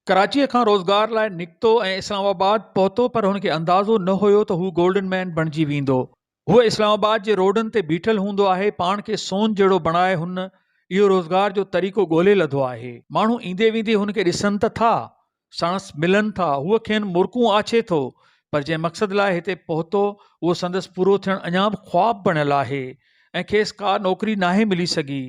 कराचीअ खां रोज़गार लाइ निकितो ऐं इस्लामाबाद पहुतो, पर हुनखे अंदाज़ो न हुयो त हू गोल्डन मैन बणिजी वेंदो। हूअ इस्लामाबाद जे रोडनि ते बीठल हूंदो आहे, पाण खे सोन जहिड़ो बणाए हुन इहो रोज़गार जो तरीक़ो ॻोल्हे लधो आहे। माण्हू ईंदे वेंदे हुनखे ॾिसनि त था, साणस मिलनि था, हूअ खेनि मुर्कूं आछे थो, पर जंहिं मक़सद लाइ हिते पहुतो उहो संदसि पूरो थियणु अञा बि ख़्वाबु बणियल आहे ऐं खेसि का नौकरी नाहे मिली सघी।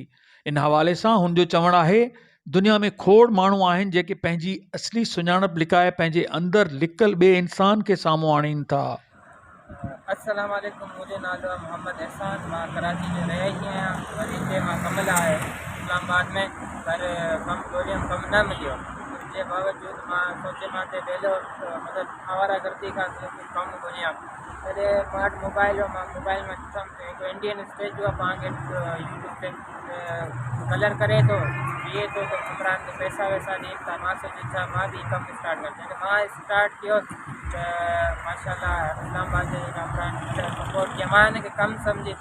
इन हवाले सां हुनजो चवणु आहे, दुनिया में खोड़ माण्हू आहिनि जेके पंहिंजी असली सुञाणप लिकाए पंहिंजे अंदरि लिकल ॿिए इंसान खे साम्हूं आणीनि था। अस्सलाम वालेकुम, मुझे नालो है मोहम्मद एहसान। मां कराची जो रहियाई आहियां। वरी हिते मां कम लाइ इस्लामाबाद में, पर कम ॻोल्हियमि, कम न मिलियो। उनजे बावजूदि मां सोचे मां ते वेलो मतिलबु आवारा गर्दी खां कम ॻोल्हियां। तॾहिं मां वटि मोबाइल हो, मां मोबाइल में ॾिसमि हिकु इंडियन स्टैचू आहे, पाण खे यूट्यूब ते कलर करे थो, बीहे थो, त कपिड़ानि ते पैसा वैसा ॾियनि था। मां सोचियो छा मां बि कमु स्टार्ट कयां। जॾहिं मां स्टार्ट कयो त माशाल्लाह इस्लामाबाद जे कपिड़नि सपोर्ट कया। मां हिनखे कमु सम्झी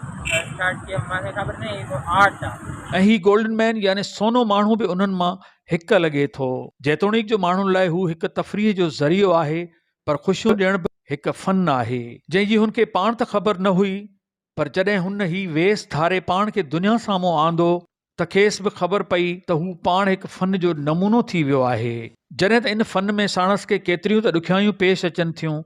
स्टार्ट कयो। मूंखे ख़बर न इहो आर्ट आहे। ऐं ही गोल्डन मैन यानी सोनो माण्हू बि उन्हनि मां हिकु लॻे थो। जेतोणीकि जो माण्हुनि लाइ हू हिकु तफ़रीह जो ज़रियो आहे, पर ख़ुशियूं ॾियण बि हिकु फन आहे जंहिंजी हुनखे पाण त ख़बर न हुई, पर जॾहिं हुन ही वेस धारे पाण खे दुनिया साम्हूं आंदो त खेसि बि ख़बर पई त हू पाण हिकु फन जो नमूनो थी वियो आहे। जॾहिं त इन फन में साणस खे केतिरियूं त ॾुखियाइयूं पेश अचनि थियूं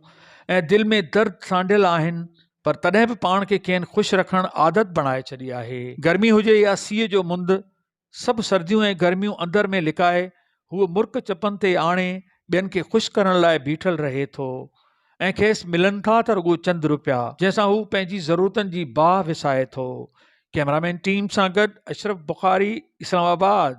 ऐं दिलि में दर्द सांडियल आहिनि, पर तॾहिं बि पाण खे खेनि ख़ुशि रखणु आदत बणाए छॾी आहे। गर्मी हुजे या सीअ जो मुंदि, सभु सर्दियूं ऐं गर्मियूं अंदर में लिकाए हूअ मुर्क चपनि ते आणे ॿियनि खे ख़ुशि करण लाइ बीठल रहे थो ऐं खेसि मिलनि था त रुॻो चंद रुपया, जंहिंसां हू पंहिंजी ज़रूरतनि जी बाह विसाए थो। कैमरामैन टीम सां गॾु अशरफ बुखारी, इस्लामाबाद।